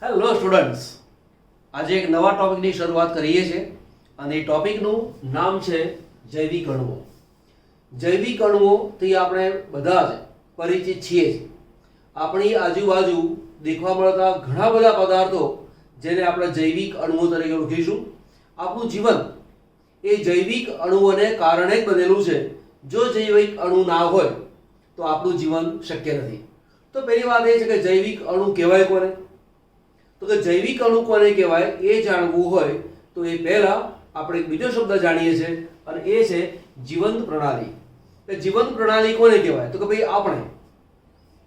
Hello students, આજે એક નવા ટોપિકની શરૂઆત કરીએ છીએ અને એ ટોપિકનું નામ છે જૈવિક અણુઓ. જૈવિક અણુઓથી આપણે બધા જ પરિચિત છીએ જ. આપણી આજુબાજુ દેખવા મળતા ઘણા બધા પદાર્થો જેને આપણે જૈવિક અણુઓ તરીકે ઓળખીશું. આપણું જીવન એ જૈવિક અણુઓને કારણે જ બનેલું છે. જો જૈવિક અણુ ના હોય તો આપણું જીવન શક્ય નથી. તો પહેલી વાત એ છે કે જૈવિક અણુ કહેવાય કોને? તો કે જૈવિક અણુ કોને કહેવાય એ જાણવું હોય તો એ પહેલા આપણે એક બીજો શબ્દ જાણીએ છીએ અને એ છે જીવંત પ્રણાલી. કે જીવંત પ્રણાલી કોને કહેવાય? તો કે ભાઈ આપણે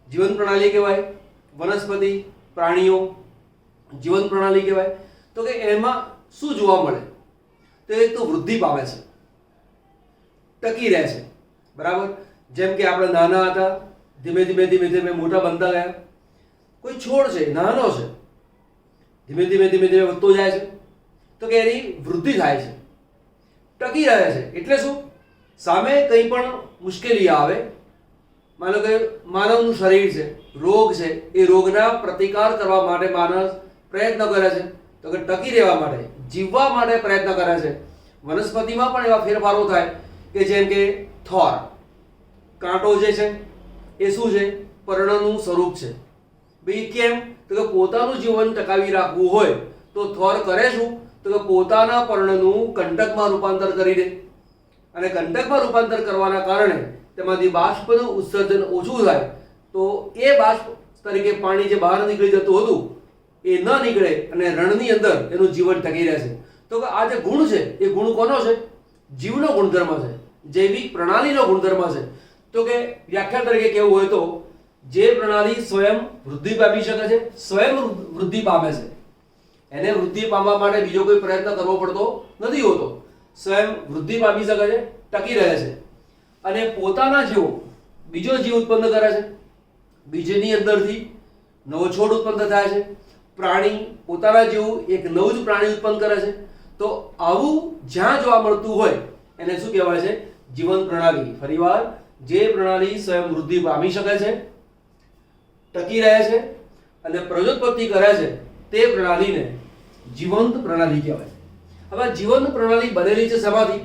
જીવંત પ્રણાલી કહેવાય. વનસ્પતિ, પ્રાણીઓ જીવંત પ્રણાલી કહેવાય. તો કે એમાં શું જોવા મળે? તો એક તો વૃદ્ધિ પામે છે, ટકી રહે છે. બરાબર? જેમ કે આપણે નાના હતા, ધીમે ધીમે મોટા બનતા ગયા. કોઈ છોડ છે, નાનો છે, ધીમે ધીમે વધતો જાય છે, તો કે એની વૃદ્ધિ થાય છે, ટકી રહે છે. એટલે શું? સામે કંઈ પણ મુશ્કેલી આવે, માનો કે માનવનું શરીર છે, રોગ છે, એ રોગના પ્રતિકાર કરવા માટે માણસ પ્રયત્ન કરે છે. તો કે ટકી રહેવા માટે, જીવવા માટે પ્રયત્ન કરે છે. વનસ્પતિમાં પણ એવા ફેરફારો થાય કે જેમ કે થોર, કાંટો જે છે એ શું છે? પર્ણનું સ્વરૂપ છે. ભાઈ કેમ? તો કે પોતાનું જીવન ટકાવી રાખવું હોય તો થોર કરે શું? તો કે પોતાના પર્ણનું કંટકમાં રૂપાંતર કરી દે અને કંટકમાં રૂપાંતર કરવાના કારણે તેમાંથી બાષ્પનું ઉત્સર્જન ઓછું થાય. તો એ બાષ્પ તરીકે પાણી જે બહાર નીકળી જતું હતું એ ન નીકળે અને રણની અંદર એનું જીવન ટકી રહે છે. તો કે આ જે ગુણ છે એ ગુણ કોનો છે? જીવનો ગુણધર્મ છે, જૈવિક પ્રણાલીનો ગુણધર્મ છે. તો કે વ્યાખ્યા તરીકે કેવું હોય તો જે પ્રણાલી સ્વયં વૃદ્ધિ પામી શકે છે, સ્વયં વૃદ્ધિ પામે છે, એને વૃદ્ધિ પામવા માટે બીજો કોઈ પ્રયત્ન કરવો પડતો નથી હોતો. સ્વયં વૃદ્ધિ પામી શકે છે, ટકી રહે છે અને પોતાના જેવો બીજો જીવ ઉત્પન્ન કરે છે. બીજની અંદરથી નવો છોડ ઉત્પન્ન થાય છે. પ્રાણી પોતાના જેવું એક નવું જ પ્રાણી ઉત્પન્ન કરે છે. તો આવું જ્યાં જોવા મળતું હોય એને શું કહેવાય છે? જીવંત પ્રણાલી. ફરીવાર, જે પ્રણાલી સ્વયં વૃદ્ધિ પામી શકે છે, ટકી રહે છે અને પ્રજોત્પત્તિ કરે છે, તે પ્રણાલીને જીવંત પ્રણાલી કહેવાય. હવે જીવંત પ્રણાલી બનેલી છે શેમાંથી?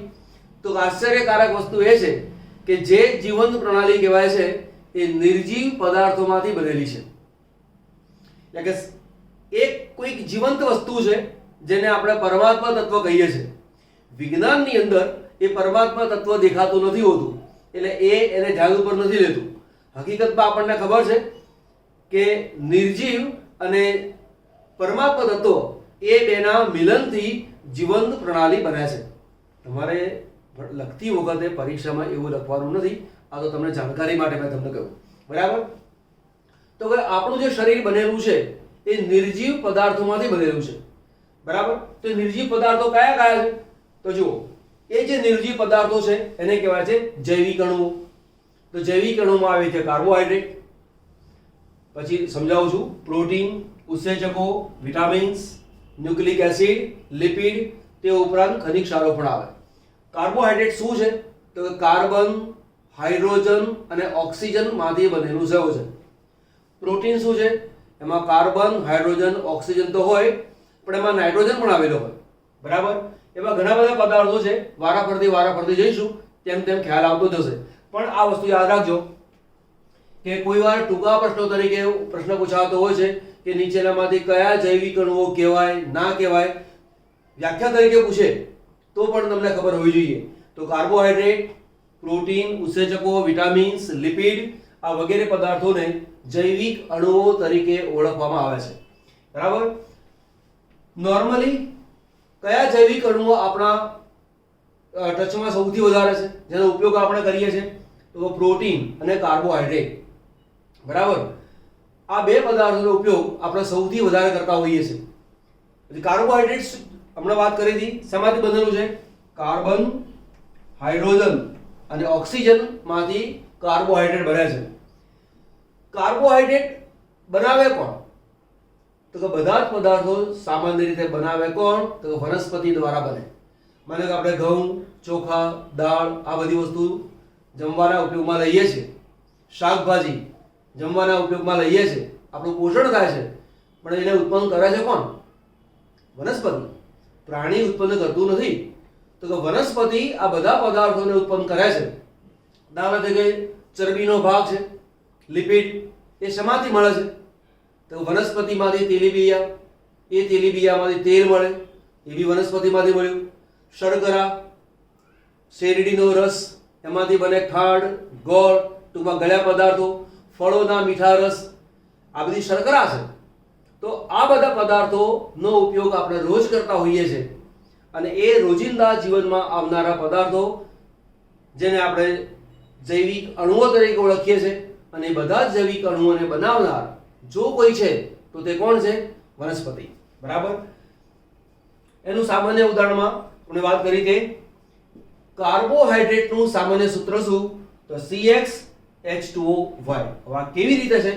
તો આશ્ચર્યકારક વસ્તુ એ છે કે જે જીવંત પ્રણાલી કહેવાય છે એ નિર્જીવ પદાર્થોમાંથી બનેલી છે. એટલે કે એક કોઈક જીવંત વસ્તુ છે જેને આપણે પરમાત્મા તત્વ કહીએ છીએ. વિજ્ઞાનની અંદર એ પરમાત્મા તત્વ દેખાતું નથી હોતું, એટલે એને ધ્યાન ઉપર નથી લેતું. હકીકતમાં આપણને ખબર છે કે નિર્જીવ અને પરમાત્મા તત્વો એ બેના મિલનથી જીવંત પ્રણાલી બને છે. તમારે લખતી વખતે પરીક્ષામાં એવું લખવાનું નથી. આ તો તમને જાણકારી માટે મેં તમને કહ્યું. બરાબર? તો કે આપણું જે શરીર બનેલું છે એ નિર્જીવ પદાર્થોમાંથી બનેલું છે. બરાબર? તો નિર્જીવ પદાર્થો કયા કયા છે? તો જુઓ, એ જે નિર્જીવ પદાર્થો છે એને કહેવાય છે જૈવિક અણુઓ. તો જૈવિક અણુમાં આવે છે કાર્બોહાઈડ્રેટ, પછી સમજાવું છું, પ્રોટીન, ઉત્સેચકો, વિટામિન્સ, ન્યુક્લિક એસિડ, લિપિડ, તે ઉપરાંત ખનિજ ક્ષારો પણ આવે. કાર્બોહાઈડ્રેટ શું છે? તો કે કાર્બન, હાઇડ્રોજન અને ઓક્સિજન માંથી બનેલું છે. પ્રોટીન શું છે? એમાં કાર્બન, હાઇડ્રોજન, ઓક્સિજન તો હોય પણ એમાં નાઇટ્રોજન પણ આવેલો હોય. બરાબર? એમાં ઘણા બધા પદાર્થો છે, વારાફરતી જઈશું તેમ તેમ ખ્યાલ આવતો જશે. પણ આ વસ્તુ યાદ રાખજો કે કોઈ વાર ટૂંકા પ્રશ્નો તરીકે પ્રશ્ન પૂછાતો હોય છે કે નીચેનામાંથી કયા જૈવિક અણુઓ કહેવાય, ના કહેવાય, વ્યાખ્યા તરીકે પૂછે તો પણ તમને ખબર હોવી જોઈએ. તો કાર્બોહાઈડ્રેટ, પ્રોટીન, ઉત્સેચકો, વિટામિન્સ, લિપિડ, આ વગેરે પદાર્થોને જૈવિક અણુઓ તરીકે ઓળખવામાં આવે છે. બરાબર? નોર્મલી કયા જૈવિક અણુઓ આપણા ટચમાં સૌથી વધારે છે, જેનો ઉપયોગ આપણે કરીએ છીએ? તો પ્રોટીન અને કાર્બોહાઈડ્રેટ. બરાબર? આ બે પદાર્થોનો ઉપયોગ આપણે સૌથી વધારે કરતા હોઈએ છીએ. કાર્બોહાઈડ્રેટ્સ હમણાં વાત કરી હતી, શેમાંથી બનેલું છે? કાર્બન, હાઇડ્રોજન અને ઓક્સિજન માંથી કાર્બોહાઈડ્રેટ બને છે. કાર્બોહાઈડ્રેટ બનાવે કોણ? તો કે બધા જ પદાર્થો સામાન્ય રીતે બનાવે કોણ? તો વનસ્પતિ દ્વારા બને. માનો કે આપણે ઘઉં, ચોખા, દાળ આ બધી વસ્તુ જમવાના ઉપયોગમાં લઈએ છીએ, શાકભાજી જમવાના ઉપયોગમાં લઈએ છીએ, આપણું પોષણ થાય છે, પણ એને ઉત્પન્ન કરે છે કોણ? વનસ્પતિ. પ્રાણી ઉત્પન્ન કરતું નથી. તો કે વનસ્પતિ આ બધા પદાર્થોને ઉત્પન્ન કરે છે. દાખલા તરીકે ચરબીનો ભાગ છે, લિપિડ, એ શેમાંથી મળે છે? તો વનસ્પતિમાંથી તેલીબિયા, એ તેલીબિયામાંથી તેલ મળે, એ બી વનસ્પતિમાંથી મળ્યું. શર્કરા, શેરડીનો રસ, એમાંથી બને ખાંડ, ગોળ, ટૂંકમાં ગળ્યા પદાર્થો, ફળોના મીઠા રસ, આ બધી શર્કરા છે. તો આ બધા પદાર્થોનો ઉપયોગ આપણે રોજ કરતા હોઈએ છીએ અને એ રોજિંદા જીવનમાં આવનારા પદાર્થો જેને આપણે જૈવિક અણુઓ તરીકે ઓળખીએ છીએ અને એ બધા જ જૈવિક અણુઓને બનાવનાર જો કોઈ છે તો તે કોણ છે? વનસ્પતિ. બરાબર. એનું સામાન્ય ઉદાહરણમાં આપણે વાત કરી કે કાર્બોહાઈડ્રેટનું સામાન્ય સૂત્ર શું? તો CxH2O. હવે આ કેવી રીતે છે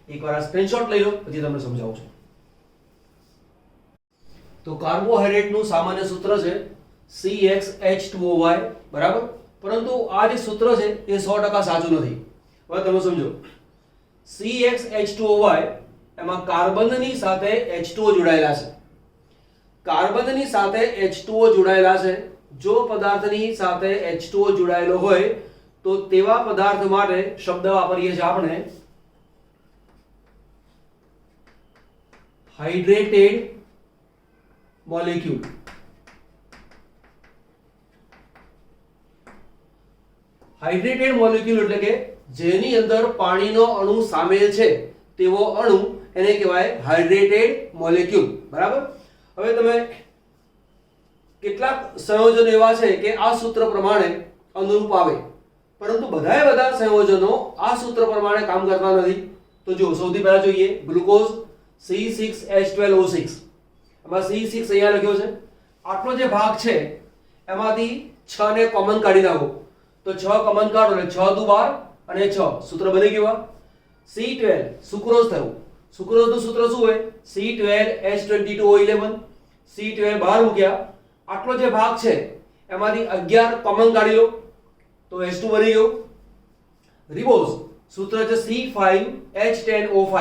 એકવાર આ સ્ક્રીનશોટ લઈ લો, પછી તમને સમજાવું છું. તો કાર્બોહાઈડ્રેટનું સામાન્ય સૂત્ર છે CxH2O. બરાબર. પરંતુ આ જે સૂત્ર છે એ 100% સાચું નથી. હવે તમે સમજો. CxH2O એમાં કાર્બનની સાથે H2O જોડાયેલા છે. કાર્બનની સાથે H2O જોડાયેલા છે. જો પદાર્થની સાથે H2O જોડાયેલો હોય તો તેવા પદાર્થ માટે શબ્દ વાપરીએ છીએ આપણે હાઇડ્રેટેડ મોલેક્યુલ. હાઇડ્રેટેડ મોલેક્યુલ એટલે કે જેની અંદર પાણીનો અણુ સામેલ છે તેવો અણુ એને કહેવાય હાઇડ્રેટેડ મોલેક્યુલ. બરાબર. હવે તમે કેટલાક સંયોજનો એવા છે કે આ સૂત્ર પ્રમાણે અનુરૂપ આવે, પરંતુ બધા સંયોજનો આ સૂત્ર પ્રમાણે કામ કરતા નથી. તો જો સૌથી પહેલા જોઈએ ગ્લુકોઝ C6H12O6. એમાં C6 અહીંયા લખ્યો છે. આટલો જે ભાગ છે એમાંથી 6 ને કોમન કાઢી નાખો તો 6 કોમન કાઢો એટલે 6 દુ 12 અને 6 સૂત્ર બની ગયું. C12 સુક્રોઝ થયું. સુક્રોઝનું સૂત્ર શું હોય? C12H22O11. C12 બહાર મૂક્યા. આટલો જે ભાગ છે એમાંથી 11 કોમન કાઢી લો તો H2 બની ગયો. રિબોઝ સૂત્ર છે C5H10O5.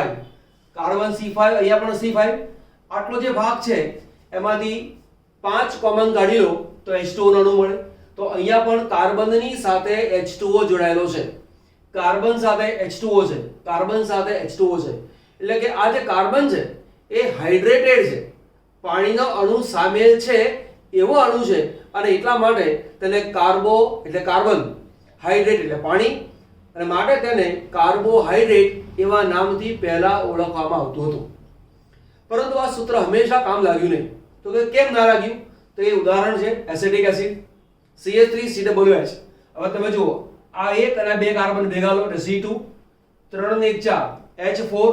કાર્બન C5, અહીંયા પણ C5. આટલો જે ભાગ છે એમાંથી 5 કોમન કાઢી લો તો H2O નો અણુ મળે. તો અહીંયા પણ કાર્બનની સાથે H2O જોડાયેલો છે. કાર્બન સાથે H2O છે, કાર્બન સાથે H2O છે. એટલે કે આ જે કાર્બન છે એ હાઇડ્રેટેડ છે, પાણીનો અણુ સામેલ છે એવો અણુ છે અને એટલા માટે તેને કાર્બો એટલે કાર્બન, હાઇડ્રેટ એટલે પાણી, અને માટે તેને કાર્બોહાઈડ્રેટ એવા નામથી પહેલા ઓળખવામાં આવતું હતું. પરંતુ આ સૂત્ર હંમેશા કામ લાગ્યું નહીં. તો કે કેમ ના લાગ્યું? તો એ ઉદાહરણ છે એસિટિક એસિડ CH3COOH. હવે તમે જુઓ આ એક અને બે કાર્બન ભેગા લો એટલે C2, 3 ને 1 4 H4,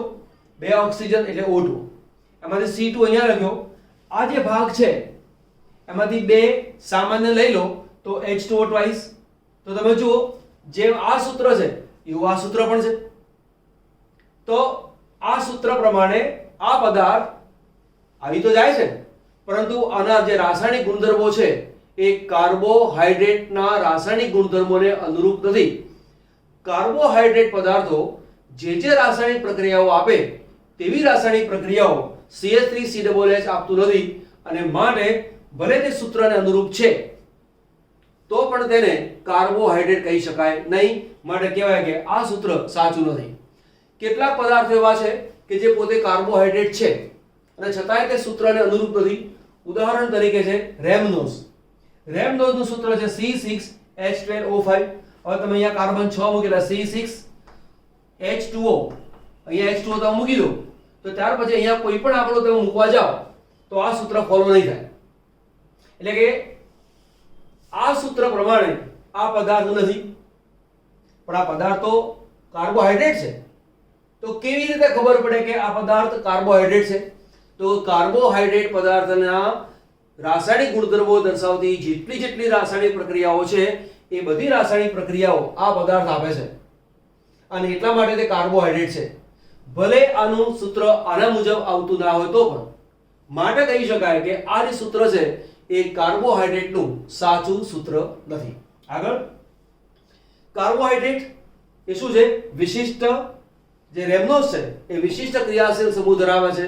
બે ઓક્સિજન એટલે O2. એમાંથી C2 અહીંયા લખ્યો. આ જે ભાગ છે એમાંથી બે સામાન્ય લઈ લો તો H2O ટ્વાઇસ. તો તમે જુઓ જેમ આ સૂત્ર છે એવું આ સૂત્ર પણ છે. તો આ સૂત્ર પ્રમાણે આ પદાર્થ આવી તો જાય છે, પરંતુ આના જે રાસાયણિક ગુણધર્મો છે એ કાર્બોહાઈડ્રેટના રાસાયણિક ગુણધર્મોને અનુરૂપ નથી. કાર્બોહાઈડ્રેટ પદાર્થો જે રાસાયણિક પ્રક્રિયાઓ આપે તેવી રાસાયણિક પ્રક્રિયાઓ CH3COOH આપતું નથી અને માટે ભલે તે સૂત્રને અનુરૂપ છે તો પણ તેને કાર્બોહાઈડ્રેટ કહી શકાય નહીં. માટે કહેવાય કે આ સૂત્ર સાચું નથી. કેટલાક પદાર્થો એવા છે કે જે પોતે કાર્બોહાઈડ્રેટ છે અને છતાંય તે સૂત્રને અનુરૂપ નથી. ઉદાહરણ તરીકે છે રેમનોઝ. રેમનોઝનું સૂત્ર છે C6H12O5. હવે તમે અહીંયા કાર્બન 6 મૂકેલા C6H2O, અહીંયા H2O તમે મૂકી દો તો ત્યાર પછી અહીંયા કોઈ પણ આંકડો તમે મૂકવા જાઓ તો આ સૂત્ર ફોલો નહીં થાય. એટલે કે આ સૂત્ર પ્રમાણે આ પદાર્થ નથી, પણ આ પદાર્થો કાર્બોહાઈડ્રેટ છે. તો કેવી રીતે ખબર પડે કે આ પદાર્થ કાર્બોહાઈડ્રેટ છે? તો કાર્બોહાઈડ્રેટ પદાર્થના રાસાયણિક ગુણધર્મો દર્શાવતી જેટલી રાસાયણિક પ્રક્રિયાઓ છે એ બધી રાસાયણિક પ્રક્રિયાઓ આ પદાર્થ આપે છે અને એટલા માટે તે કાર્બોહાઈડ્રેટ છે. ભલે આનું સૂત્ર આના મુજબ આવતું ના હોય તો પણ માટે કહી શકાય કે આ જે સૂત્ર છે એ કાર્બોહાઈડ્રેટનું સાચું સૂત્ર નથી. આગળ કાર્બોહાઈડ્રેટ એ શું છે? વિશિષ્ટ જે રેમનોઝ છે એ વિશિષ્ટ ક્રિયાશીલ સમૂહ ધરાવે છે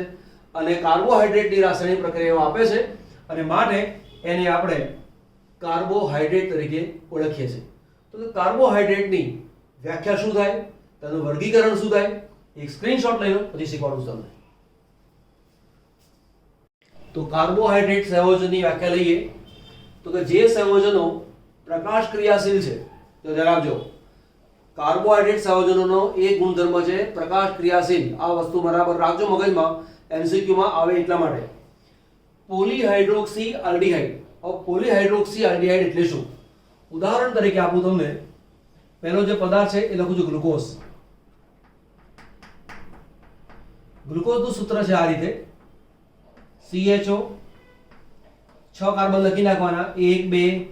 અને કાર્બોહાઈડ્રેટની રાસાયણિક પ્રક્રિયાઓ આપે છે અને માટે એને આપણે કાર્બોહાઈડ્રેટ તરીકે ઓળખીએ છીએ. તો કાર્બોહાઈડ્રેટની વ્યાખ્યા શું થાય, તેનું વર્ગીકરણ શું થાય, એક સ્ક્રીનશોટ લઈ લો, પછી શીખવાડું છું તમને. તો કાર્બોહાઈડ્રેટ સંયોજનની વ્યાખ્યા લઈએ તો કે જે સંયોજનો પ્રકાશ ક્રિયાશીલ છે, તો ધ્યાન આપજો, કાર્બોહાઈડ્રેટ સંયોજનોનો એક ગુણધર્મ છે પ્રકાશ ક્રિયાશીલ. આ વસ્તુ બરાબર રાખજો મગજમાં, MCQ માં આવે એટલા માટે. પોલીહાઇડ્રોક્સી આલ્ડીહાઇડ. હવે પોલીહાઇડ્રોક્સી આલ્ડીહાઇડ એટલે શું? ઉદાહરણ તરીકે આપું તમને. પહેલો જે પદાર્થ છે એ લખું છું ગ્લુકોઝ. ગ્લુકોઝનું સૂત્ર છે આ રીતે, CHO, 6 કાર્બન લખી નાખવાના, 1 2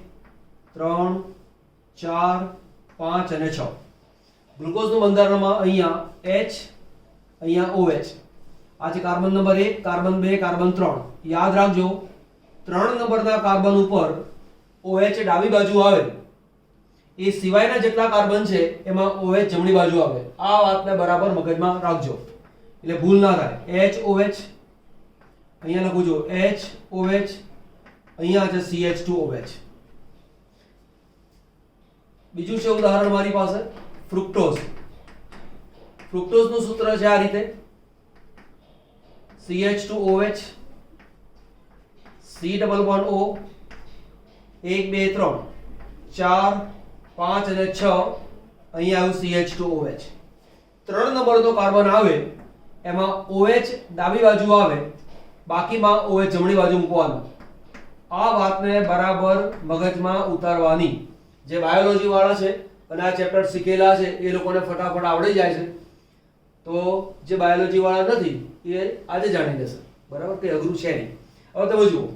3 4 5 અને 6. ગ્લુકોઝનું બંધારણમાં અહીંયા H, અહીંયા OH. આ છે કાર્બન નંબર 1, કાર્બન 2, કાર્બન 3. યાદ રાખજો, 3 નંબરના કાર્બન ઉપર OH ડાબી બાજુ આવે, એ સિવાયના જેટલા કાર્બન છે એમાં OH જમણી બાજુ આવે. આ વાતને બરાબર મગજમાં રાખજો એટલે ભૂલ ના થાય. HOH, અહીંયા લખું છું HOH, અહીંયા છે CH2OH. બીજું છે ઉદાહરણ મારી પાસે ફ્રુક્ટોઝ. ફ્રુક્ટોઝનું સૂત્ર છે આ રીતે, CH2OH, C double bond O, 1 2 3 4 5 અને 6, અહીંયા આવ્યું CH2OH. 3 નંબરનો કાર્બન આવે એમાં OH ડાબી બાજુ આવે, બાકીમાં OH જમણી બાજુ મૂકવાનું. આ વાતને બરાબર મગજમાં ઉતારવાની. જે બાયોલોજી વાળા છે અને આ ચેપ્ટર શીખેલા છે એ લોકોને ફટાફટ આવડી જાય છે. તો જે બાયોલોજી વાળા નથી એ આજે જાણી જશે, બરાબર, કે અઘરું છે નહીં. હવે તમે જુઓ,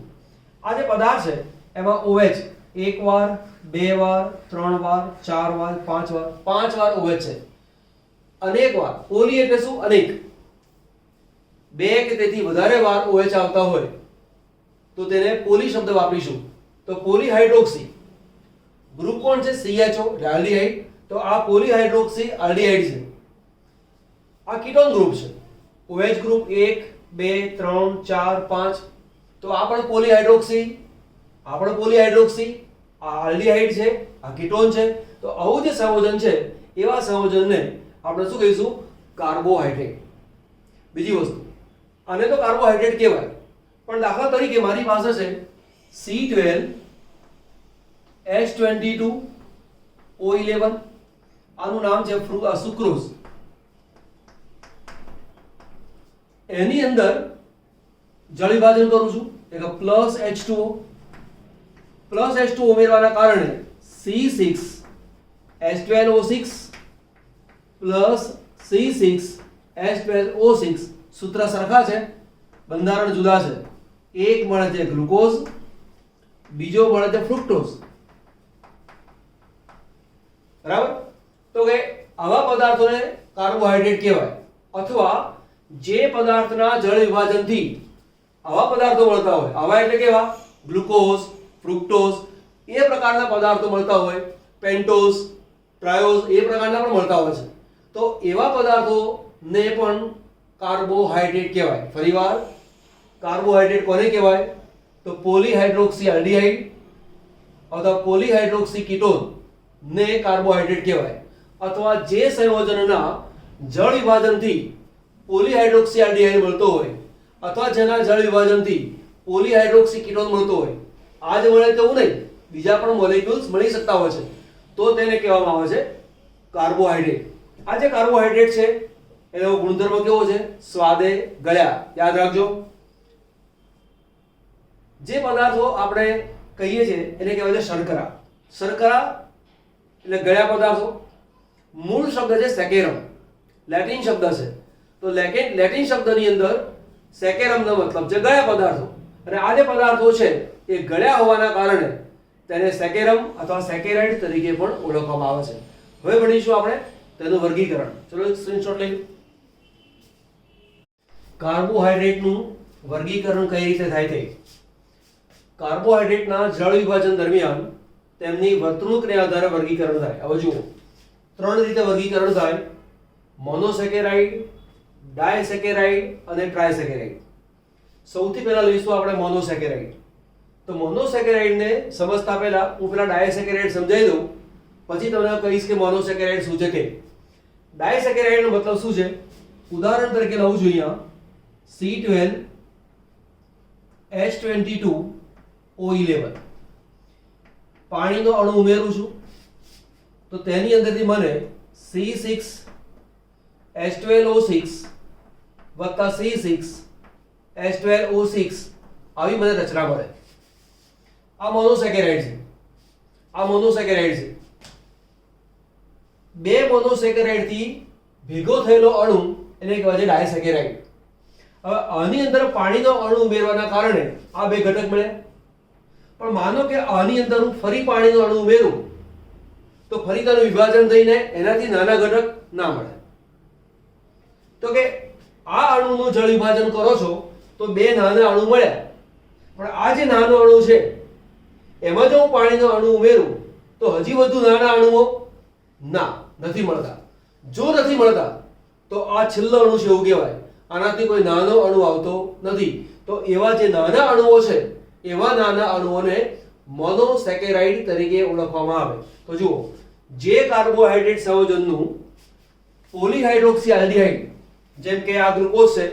આ જે પદાર્થ છે એમાં OH 1 વાર 2 વાર 3 વાર 4 વાર 5 વાર 5 વાર OH છે. અનેક વાર, પોલી એટલે શું? અનેક. 2 કે તેથી વધારે વાર OH આવતા હોય તો તેને પોલી શબ્દ વાપરીશું. તો પોલીહાઇડ્રોક્સી. ગ્રુપ કોણ છે? CHO, aldehyde. તો આ પોલીહાઇડ્રોક્સી આલ્ડીહાઇડ છે. આ કીટોન ગ્રુપ છે. OH group 1 2 3 4 5. તો આ પણ પોલીહાઇડ્રોક્સી, આ પણ પોલીહાઇડ્રોક્સી, આ આલ્ડીહાઇડ છે, આ કીટોન છે. તો આવું જે સંયોજન છે એવા સંયોજનને આપણે શું કહીશું? કાર્બોહાઈડ્રેટ. બીજી વસ્તુ, આને તો કાર્બોહાઈડ્રેટ કહેવાય, પણ દાખલા તરીકે મારી પાસે છે C12 H22 O11, આનું નામ છે સુક્રોઝ. એની અંદર જળ વિભાજન કરું છું એટલે પ્લસ H2O. પ્લસ H2O ઉમેરવાના કારણે C6 H12O6 plus C6 H12O6. સૂત્ર સરખા છે, બંધારણ જુદા છે. એક મળે છે ગ્લુકોઝ, બીજો મળે છે ફ્રુક્ટોઝ. બરાબર? તો કે આવા પદાર્થોને કાર્બોહાઈડ્રેટ કહેવાય, અથવા જે પદાર્થના જળ વિભાજનથી આવા પદાર્થો મળતા હોય, આવા એટલે કેવા? ગ્લુકોઝ, ફ્રુક્ટોઝ, એ પ્રકારના પદાર્થો મળતા હોય, પેન્ટોઝ, ટ્રાયોઝ, એ પ્રકારના પણ મળતા હોય છે. તો એવા પદાર્થોને પણ કાર્બોહાઈડ્રેટ કહેવાય. ફરીવાર, કાર્બોહાઈડ્રેટ કોને કહેવાય? તો પોલીહાઇડ્રોક્સી આલ્ડીહાઇડ અથવા પોલીહાઇડ્રોક્સી કીટોન ને કાર્બોહાઈડ્રેટ કહેવાય. અથવા જે સંયોજનના જળ વિભાજનથી પોલીહાઇડ્રોક્સી આલ્ડીહાઇડ મળતો હોય, અથવા જેના જળ વિભાજનથી પોલીહાઇડ્રોક્સી કીટોન મળતો હોય, આ જ મળે તેવું નહીં, બીજા પણ મોલેક્યુલ્સ મળી શકતા હોય છે, તો તેને કહેવામાં આવે છે કાર્બોહાઈડ્રેટ. આ જે કાર્બોહાઈડ્રેટ છે એનો ગુણધર્મ કેવો છે? સ્વાદે ગળ્યા. યાદ રાખજો, જે પદાર્થો આપણે કહીએ છીએ એને કહેવાય છે શર્કરા. શર્કરા એટલે ગળ્યા પદાર્થો. મૂળ શબ્દ છે સેકેરમ, લેટિન શબ્દ છે. તો લેટિન શબ્દની અંદર સેકેરમનો મતલબ છે ગળ્યા પદાર્થો, અને આ જે પદાર્થો છે એ ગળ્યા હોવાના કારણે તેને સેકેરમ અથવા સેકેરાઇડ તરીકે પણ ઓળખવામાં આવે છે. હવે ભણીશું આપણે તેનું વર્ગીકરણ. ચલો સ્ક્રીનશોટ લઈ. કાર્બોહાઈડ્રેટનું વર્ગીકરણ કઈ રીતે થાય તે. કાર્બોહાઈડ્રેટના જળ વિભાજન દરમિયાન તેમની વર્તણૂકને આધારે વર્ગીકરણ થાય. હવે જુઓ, 3 રીતે વર્ગીકરણ થાય: મોનોસેકેરાઇડ, ડાયસેકેરાઇડ અને ટ્રાયસેકેરાઇડ. સૌથી પહેલા લઈશું આપણે મોનોસેકેરાઇડ. તો મોનોસેકેરાઇડ ને સમજતા પહેલા હું પેલા ડાયસેકેરાઇડ સમજાવી દઉં, પછી તમને કહીશ કે મોનોસેકેરાઇડ શું છે. કે ડાયસેકેરાઇડ નો મતલબ શું છે? ઉદાહરણ તરીકે લઉં છું અહીંયા C12H22O11. પાણીનો અણુ ઉમેરું છું તો તેની અંદરથી મને C6H12O6 વત્તા C6H12O6 આવી મને રચના મળે. આ મોનોસેકેરાઇડ છે. આ મોનોસેકેરાઇડ છે. બે મોનોસેકેરાઇડ થી ભેગો થયેલો અણુ એને કહેવાય છે ડાયસેકેરાઇડ. હવે આની અંદર પાણીનો અણુ ઉમેરવાના કારણે આ બે ઘટક મળ્યા. પણ માનો કે આની અંદર હું ફરી પાણીનો અણુ ઉમેરું તો ફરી તેનું વિભાજન થઈને એનાથી નાના ઘટક ના મળે. તો કે આ અણુનું જળ વિભાજન કરો છો તો બે નાના અણુ મળ્યા, પણ આ જે નાનો અણુ છે એમાં જો હું પાણીનો અણુ ઉમેરું તો હજી વધુ નાના અણુઓ નથી મળતા. જો નથી મળતા તો આ છેલ્લો અણુ છે એવું કહેવાય. આનાથી કોઈ નાનો અણુ આવતો નથી. તો એવા જે નાના અણુઓ છે એવા નાના અણુઓને મોનોસેકેરાઇડ તરીકે ઓળખવામાં આવે. તો જુઓ, જે કાર્બોહાઈડ્રેટ સંયોજનનું પોલીહાઇડ્રોક્સી આલ્ડીહાઇડ, જેમ કે આ ગ્લુકોઝ છે,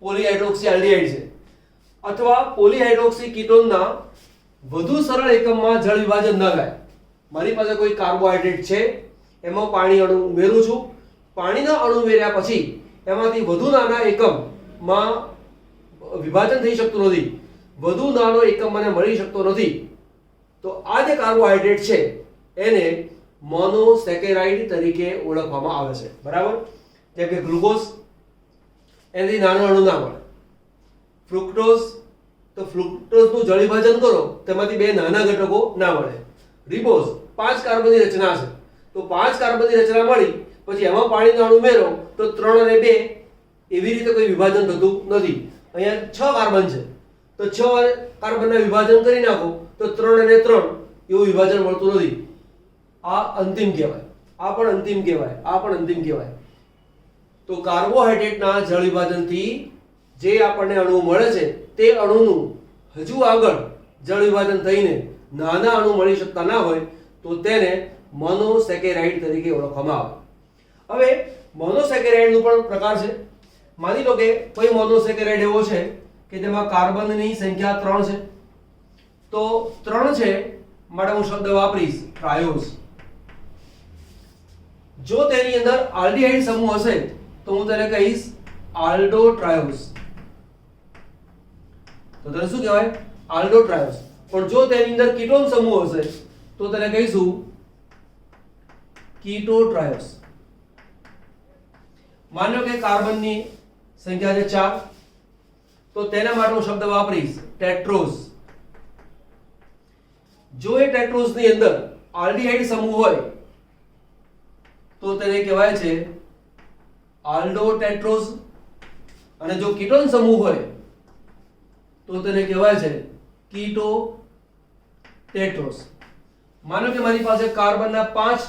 પોલીહાઇડ્રોક્સી આલ્ડીહાઇડ છે, અથવા પોલીહાઇડ્રોક્સી કીટોનના વધુ સરળ એકમમાં જળ વિભાજન ન થાય. મારી પાસે કોઈ કાર્બોહાઈડ્રેટ છે, એમાં પાણી અણુ ઉમેરું છું. પાણીના અણુ ઉમેર્યા પછી એમાંથી વધુ નાના એકમમાં વિભાજન થઈ શકતું નથી, વધુ નાનો એકમ મને મળી શકતો નથી. તો આ જે કાર્બોહાઈડ્રેટ છે એને મોનોસેકેરાઇડ તરીકે ઓળખવામાં આવે છે. બરાબર? જેમ કે ગ્લુકોઝ, એનાથી નાનો અણુ ના મળે. ફ્રુક્ટોઝ, તો ફ્રુક્ટોઝનું જળ વિભાજન કરો તેમાંથી બે નાના ઘટકો ના મળે. રિબોઝ, 5 કાર્બનની રચના છે, તો 5 કાર્બનની રચના મળી પછી એમાં પાણીનો અણુ ઉમેરો તો 3 અને 2 એવી રીતે કોઈ વિભાજન થતું નથી. અહીંયા 6 કાર્બન છે તો 6 કાર્બનના વિભાજન કરી નાખો તો 3 અને 3 એવું વિભાજન મળતું નથી. આ અંતિમ કહેવાય. આ પણ અંતિમ કહેવાય. આ પણ અંતિમ કહેવાય. તો કાર્બોહાઈડ્રેટના જળ વિભાજનથી જે આપણને અણુ મળે છે તે અણુનું હજુ આગળ જળ વિભાજન થઈને નાના અણુ મળી શકતા ના હોય તો તેને મોનોસેકેરાઇડ તરીકે ઓળખવામાં આવે. હવે મોનોસેકેરાઇડનું પણ પ્રકાર છે. માની લો કે કોઈ મોનોસેકેરાઇડ એવો છે કે તેમાં કાર્બનની સંખ્યા 3 છે, તો 3 છે માટે હું શબ્દ વાપરીશ ટ્રાયોઝ. જો તેની અંદર આલ્ડીહાઇડ સમૂહ હશે તો હું તેને કહીશ આલ્ડો ટ્રાયોઝ. તો તેને શું કહેવાય? આલ્ડો ટ્રાયોઝ. પણ જો તેની અંદર કીટોન સમૂહ હશે તો તેને કહીશું કીટો ટ્રાયોઝ. માનો કે કાર્બનની સંખ્યા છે 4, તો તેના માટે હું શબ્દ વાપરીશ ટેટ્રોઝ. જો એ ટેટ્રોઝની અંદર આલ્ડીહાઇડ સમૂહ હોય તો તેને કહેવાય છે આલ્ડો ટેટ્રોઝ, અને જો કીટોન સમૂહ હોય તો તેને કહેવાય છે કીટો ટેટ્રોઝ. માનો કે મારી પાસે કાર્બનના 5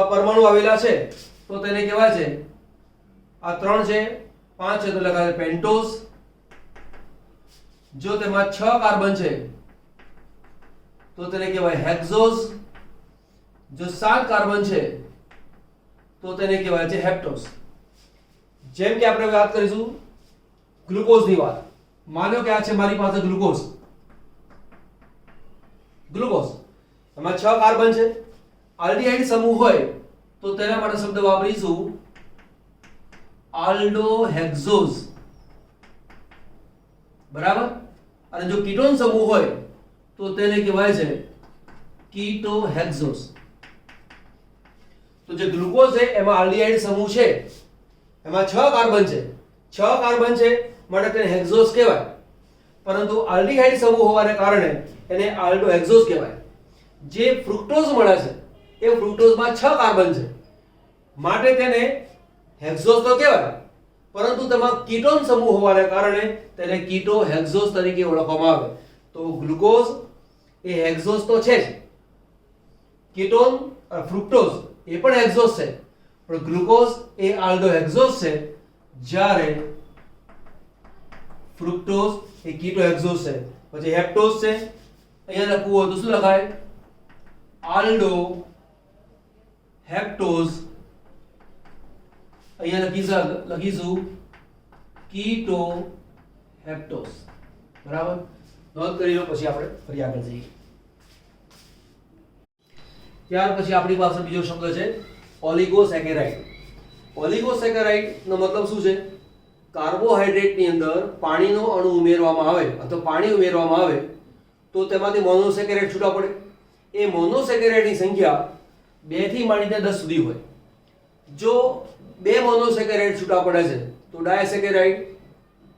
પરમાણુ આવેલા છે તો તેને કહેવાય છે, આ 3 છે 5 છે તો લખાશે પેન્ટોઝ. જો તેમાં 6 કાર્બન છે તો તેને કહેવાય હેક્ઝોઝ. જો 7 કાર્બન છે તો તેને કહેવાય છે હેપ્ટોઝ. જેમ કે આપણે વાત કરીશું ગ્લુકોઝની વાત. માનો કે આ છે મારી પાસે ગ્લુકોઝ. એમાં 6 કાર્બન છે, આલ્ડીહાઇડ સમૂહ હોય તો તેના માટે શબ્દ વાપરીશું આલ્ડોહેક્ઝોઝ. બરાબર? અને જો કીટોન સમૂહ હોય તો તેને કહેવાય છે કીટોહેક્ઝોઝ. તો જે ગ્લુકોઝ છે એમાં આલ્ડીહાઇડ સમૂહ છે, એમાં 6 કાર્બન છે. 6 કાર્બન છે માટે તેને હેક્ઝોઝ કહેવાય, પરંતુ આલ્ડીહાઇડ સમૂહ હોવાને કારણે એને આલ્ડોહેક્ઝોઝ કહેવાય. જે ફ્રુક્ટોઝ મળે છે એ ફ્રુક્ટોઝમાં 6 કાર્બન છે માટે તેને હેક્ઝોઝ તો કહેવાય, પરંતુ તેમાં કીટોન સમૂહ હોવાને કારણે તેને કીટોહેક્ઝોઝ તરીકે ઓળખવામાં આવે. તો ગ્લુકોઝ એ હેક્ઝોઝ તો છે જ, કીટોન ફ્રુક્ટોઝ એ પણ હેક્ઝોઝ છે, પણ ગ્લુકોઝ એ આલ્ડોહેક્ઝોઝ છે, જ્યારે ફ્રુક્ટોઝ એ કીટોહેક્ઝોઝ છે, પછી હેપ્ટોઝ છે, અહીંયા લખવું હોય તો શું લખાય? આલ્ડો હેપ્ટોઝ, અહીંયા લખીશું કીટો હેપ્ટોઝ, બરાબર? નોંધ કરી લો, પછી આપણે ફરી આગળ જઈએ. ત્યાર પછી આપણી પાસે બીજો શબ્દ છે ઓલિગોસેકેરાઇડ. ઓલિગોસેકેરાઇડ નો મતલબ શું છે? કાર્બોહાઈડ્રેટ ની અંદર પાણીનો અણુ ઉમેરવામાં આવે અથવા પાણી ઉમેરવામાં આવે તો તેમાંથી મોનોસેકેરાઇડ છૂટા પડે. એ મોનોસેકેરાઇડ ની સંખ્યા 2 થી માંડીને 10 સુધી હોય. જો 2 મોનોસેકેરાઇડ છૂટા પડે છે તો ડાયસેકેરાઇડ,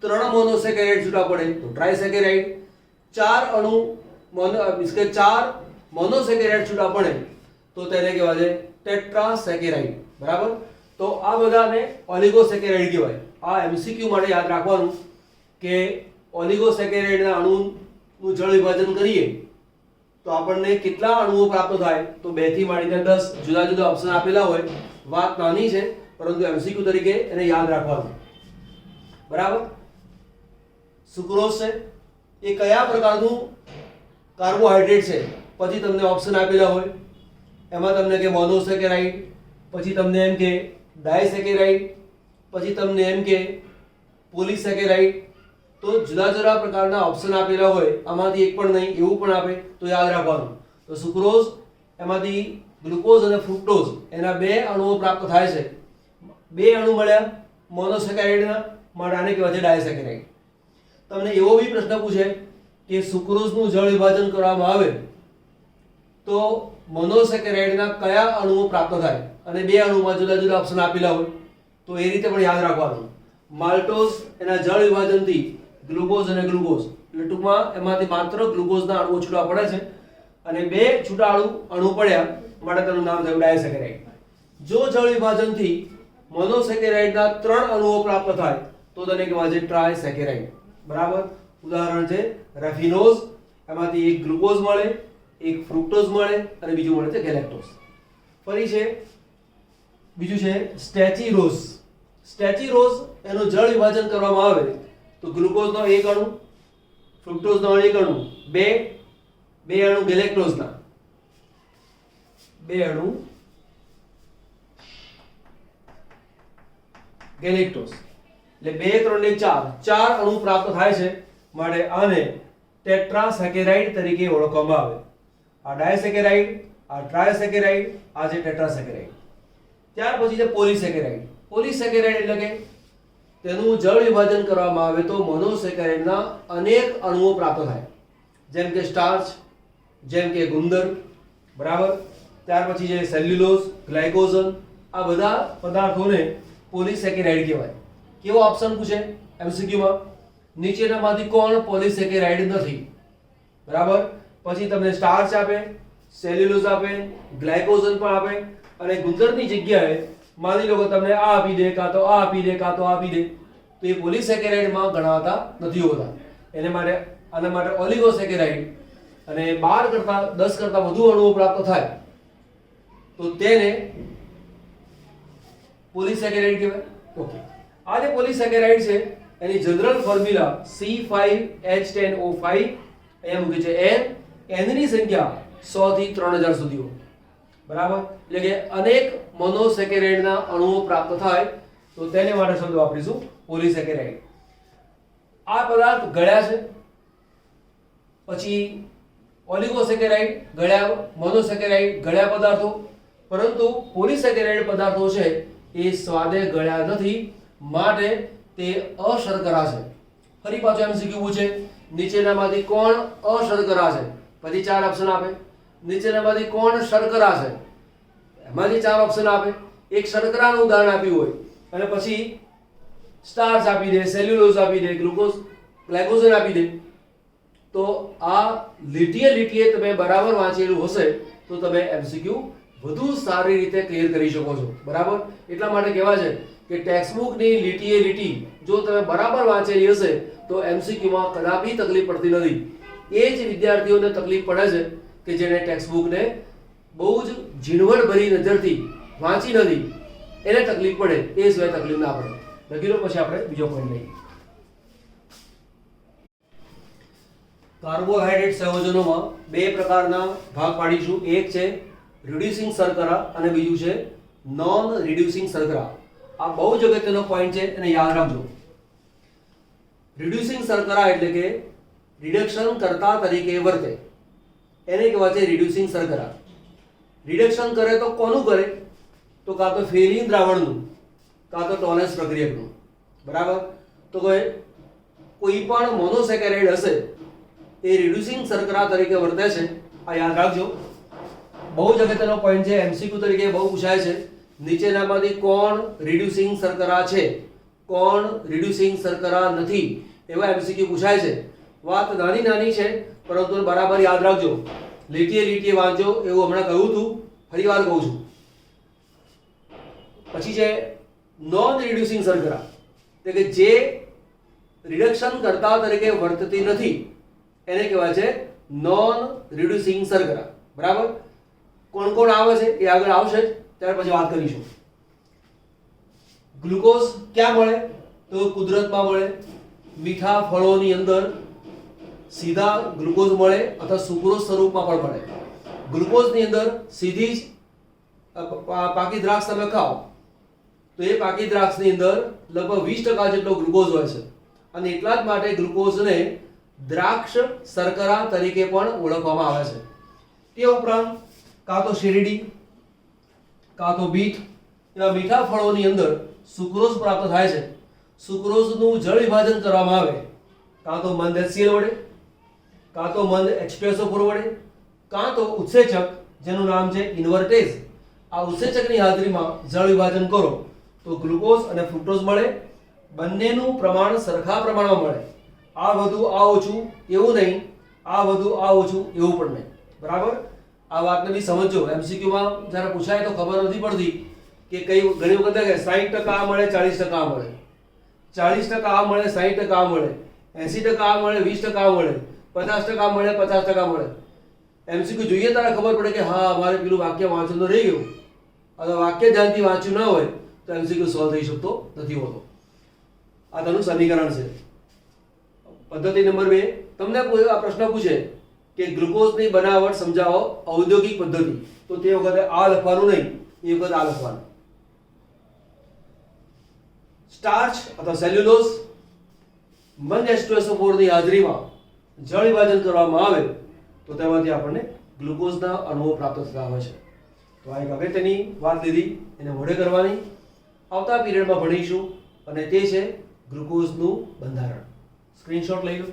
3 મોનોસેકેરાઇડ છૂટા પડે તો ટ્રાયસેકેરાઇડ, 4 અણુ કે 4 મોનોસેકેરાઇડ છૂટા પડે તો તેને કહેવાય છે ટેટ્રાસેકેરાઇડ, બરાબર? તો આ બધાને ઓલિગોસેકેરાઇડ કહેવાય. આ એમસીક્યુ માટે યાદ રાખવાનું કે ઓલિગોસેકેરાઇડના અણુનું જળ વિભાજન કરીએ તો આપણને કેટલા અણુઓ પ્રાપ્ત થાય? તો 2 થી માંડીને 10 જુદા જુદા ઓપ્શન આપેલા હોય. વાત નાની છે પરંતુ એમસીક્યુ તરીકે એને યાદ રાખવાનું, બરાબર? સુક્રોઝ છે એ કયા પ્રકારનું કાર્બોહાઈડ્રેટ છે? પછી તમને ઓપ્શન આપેલા હોય, એમાં તમને કે મોનોસેકેરાઇડ, પછી તમને એમ કે ડાયસેકેરાઇડ, પછી તમને એમ કે પોલીસેકેરાઇડ. તો જુદા જુદા પ્રકારના ઓપ્શન આપેલા હોય, આમાંથી એક પણ નહીં એવું પણ આપે તો યાદ રાખવાનું. તો સુક્રોઝ એમાંથી ગ્લુકોઝ અને ફ્રુક્ટોઝ એના 2 અણુઓ પ્રાપ્ત થાય છે. 2 અણુ મળ્યા મોનોસેકેરાઇડના, માટે આને કહેવાય છે ડાયસેકેરાઇડ. તમને એવો બી પ્રશ્ન પૂછે કે સુક્રોઝનું જળ વિભાજન કરવામાં આવે તો મોનોસેકેરાઇડના કયા અણુઓ પ્રાપ્ત થાય? અને 2 અણુમાં જુદા જુદા ઓપ્શન આપેલા હોય તો એ રીતે પણ યાદ રાખવાનું. માલ્ટોઝ એના જળ વિભાજનથી ગ્લુકોઝ અને ગ્લુકોઝ, એટલે ટૂંકમાં એમાંથી માત્ર ગ્લુકોઝના અણુઓ છૂટા પડે છે અને 2 છૂટા અણુ પડ્યા માટે તેનું નામ થયું ડાયસેકેરાઇડ. જો જળ વિભાજનથી મોનોસેકેરાઇડના 3 અણુઓ પ્રાપ્ત થાય તો તેને કહેવાય છે ટ્રાયસેકેરાઇડ, બરાબર? ઉદાહરણ છે રેફિનોઝ, એમાંથી એક ગ્લુકોઝ મળે, એક ફ્રુક્ટોઝ મળે અને બીજું મળે છે ગેલેક્ટોઝ. ફરી છે બીજું છે સ્ટેચીરોઝ. સ્ટેચીરોઝ એનું જળ વિભાજન કરવામાં આવે તો ગ્લુકોઝનો 1 અણુ, ફ્રુક્ટોઝનો 1 અણુ, 2 અણુ ગેલેક્ટોઝના, 2 અણુ ગેલેક્ટોઝ, એટલે 2 3 ને 4 અણુ પ્રાપ્ત થાય છે માટે આને ટેટ્રાસેકેરાઇડ તરીકે ઓળખવામાં આવે. આ ડાયસેકેરાઇડ, આ ટ્રાયસેકેરાઇડ, આ છે ટેટ્રાસેકેરાઇડ. ત્યાર પછી છે પોલીસેકેરાઇડ. પોલીસેકેરાઇડ એટલે કે તેનું જળ વિભાજન કરવામાં આવે તો મોનોસેકેરાઇડના અનેક અણુઓ પ્રાપ્ત થાય, જેમ કે સ્ટાર્ચ, જેમ કે ગુંદર, બરાબર? ત્યાર પછી છે સેલ્યુલોઝ, ગ્લાયકોઝન. આ બધા પદાર્થોને પોલીસેકેરાઇડ કહેવાય. કેવો ઓપ્શન પૂછે એમસીક્યુમાં? નીચેનામાંથી કોણ પોલીસેકેરાઇડ નથી? બરાબર? પછી તમને સ્ટાર્ચ આપે, સેલ્યુલોઝ આપે, ગ્લાયકોઝન પણ આપે અને ગુંદરની જગ્યાએ માની લો કે તમને આ આપી દે, કાં તો આ આપી દે, કાં તો આ આપી દે, તો એ પોલીસેકેરાઇડમાં ગણાતા નથી હોતા. એને માટે આના માટે ઓલિગોસેકેરાઇડ અને 12 કરતા 10 કરતા વધુ અણુઓ પ્રાપ્ત થાય તો તેને પોલીસેકેરાઇડ કહેવાય. ઓકે, આ જે પોલીસેકેરાઇડ છે એની જનરલ ફોર્મ્યુલા C5H10O5 અહીંયા મૂકી છે. n ની સંખ્યા 100 થી 3000 સુધી હોય, બરાબર? એટલે કે અનેક મોનોસેકેરાઇડના અણુઓ પ્રાપ્ત થાય તો તેને માટે શબ્દ વાપરીશું પોલીસેકેરાઇડ. આ પદાર્થ ગળ્યા છે, પછી ઓલિગોસેકેરાઇડ ગળ્યા, મોનોસેકેરાઇડ ગળ્યા પદાર્થો, પરંતુ પોલીસેકેરાઇડ પદાર્થો છે એ સ્વાદે ગળ્યા નથી માટે તે અશર્કરા છે. ફરી પાછું એમસીક્યુ પૂછે, નીચેનામાંથી કોણ અશર્કરા છે? પછી 4 ઓપ્શન આપે. નીચેનામાંથી કોણ શર્કરા છે? એમાંથી 4 ઓપ્શન આપે. એક શર્કરાનું ઉદાહરણ આપ્યું હોય અને પછી સ્ટાર્ચ આપી દે, સેલ્યુલોઝ આપી દે, ગ્લુકોઝ, ગ્લાયકોઝન આપી દે. તો આ લીટીએ તમે બરાબર વાંચેલું હશે તો તમે એમસીક્યુ વધુ સારી રીતે ક્લિયર કરી શકો છો, બરાબર? એટલા માટે કહેવાય છે કે ટેક્સ્ટબુકની લીટી જો તમે બરાબર વાંચેલી હશે તો એમસીક્યુમાં કદાપી તકલીફ પડતી નથી. એ જ વિદ્યાર્થીઓને તકલીફ પડે છે કે જેને ટેક્સ્ટબુકને બહુ જ ઝીણવટભરી નજરથી વાંચી નથી, એને તકલીફ પડે, એ સિવાય તકલીફ ના પડે. લખી લો, પછી આપણે બીજો પોઈન્ટ લઈએ. કાર્બોહાઈડ્રેટ સંયોજનોમાં બે પ્રકારના ભાગ પાડીશું. એક છે રિડ્યુસિંગ શર્કરા અને બીજું છે નોન રિડ્યુસિંગ શર્કરા. આ બહુ જ અગત્યનો પોઈન્ટ છે, એને યાદ રાખજો. રિડ્યુસિંગ શર્કરા એટલે કે રિડક્શન કરતા તરીકે વર્તે, એને કહેવાય છે રિડ્યુસિંગ શર્કરા. રિડક્શન કરે તો કોનું કરે? તો કાં તો ફેરિન દ્રાવણનું, કાં તો ટોલેન્સ પ્રક્રિયકનું. બરાબર? તો કોઈ પણ મોનોસેકેરાઇડ હશે એ રિડ્યુસિંગ શર્કરા તરીકે વર્તે છે. આ યાદ રાખજો, બહુ જ અગત્યનો પોઈન્ટ છે, એમસીક્યુ તરીકે બહુ પૂછાય છે. નીચેનામાંથી કોણ રિડ્યુસિંગ શર્કરા છે, કોણ રિડ્યુસિંગ શર્કરા નથી, એવા એમસીક્યુ પૂછાય છે. વાત નાની નાની છે, પરંતુ બરાબર યાદ રાખજો, લીટીએ લીટીએ વાંચજો. એવું હમણાં કહ્યું હતું, ફરી વાર કહું છું. પછી છે નોન રિડ્યુસિંગ શર્કરા, એટલે કે જે રિડક્શન કરતા તરીકે વર્તતી નથી, એને કહેવાય છે નોન રિડ્યુસિંગ શર્કરા. બરાબર? કોણ કોણ આવે છે એ આગળ આવશે, ત્યાર પછી વાત કરીશું. ગ્લુકોઝ ક્યાં મળે? તો કુદરતમાં મળે. મીઠા ફળોની અંદર સીધા ગ્લુકોઝ મળે અથવા સુક્રોઝ સ્વરૂપમાં પણ મળે. ગ્લુકોઝની અંદર સીધી જ પાકી દ્રાક્ષ તમે ખાઓ તો એ પાકી દ્રાક્ષની અંદર લગભગ 20% જેટલો ગ્લુકોઝ હોય છે, અને એટલા જ માટે ગ્લુકોઝને દ્રાક્ષ શર્કરા તરીકે પણ ઓળખવામાં આવે છે. તે ઉપરાંત કાં તો શેરડી, કાં તો બીટ એવા મીઠા ફળોની અંદર સુક્રોઝ પ્રાપ્ત થાય છે. સુક્રોઝનું જળ વિભાજન કરવામાં આવે કાં તો મંદ HCl વડે, કાં તો મંદ H2SO4 વડે, કાં તો ઉત્સેચક જેનું નામ છે ઇન્વર્ટેઝ. આ ઉત્સેચકની હાજરીમાં જળ વિભાજન કરો તો ગ્લુકોઝ અને ફ્રુક્ટોઝ મળે. બંનેનું પ્રમાણ સરખા પ્રમાણમાં મળે. આ વધુ આ ઓછું એવું નહીં, આ વધુ આ ઓછું એવું પણ નહીં. બરાબર? આ વાતને બી સમજો. એમસીક્યુમાં જ્યારે પૂછાય તો ખબર નથી પડતી કે કઈ ઘણી વખત 60% આ મળે, 40% આ મળે, 40% આ મળે, 60% આ મળે, 80% આ મળે, 20% આ મળે, 50% મળે, 50% મળે. એમસીક્યુ જોઈએ ત્યારે ખબર પડે કે હા અમારે પેલું વાક્ય વાંચવું તો રહી ગયું, અથવા વાક્ય ધ્યાનથી વાંચ્યું ના હોય તો એમસીક્યુ સોલ્વ થઈ શકતો નથી હોતો. આ તેનું સમીકરણ છે. પદ્ધતિ નંબર 2, તમને આ પ્રશ્ન પૂછે કે ગ્લુકોઝની બનાવટ સમજાવો ઔદ્યોગિક પદ્ધતિ, તો તે વખતે આ લખવાનું નહીં, એ વખતે આ લખવાનું. સ્ટાર્ચ અથવા સેલ્યુલોઝ મંદ H2SO4 ની હાજરીમાં જળ વિભાજન કરવામાં આવે તો તેમાંથી આપણને ગ્લુકોઝના અણુઓ પ્રાપ્ત થતા હોય છે. તો આ એક અગત્યની વાત લીધી, એને મોઢે કરવાની. આવતા પીરિયડમાં ભણીશું, અને તે છે ગ્લુકોઝનું બંધારણ. સ્ક્રીનશોટ લઈ લો.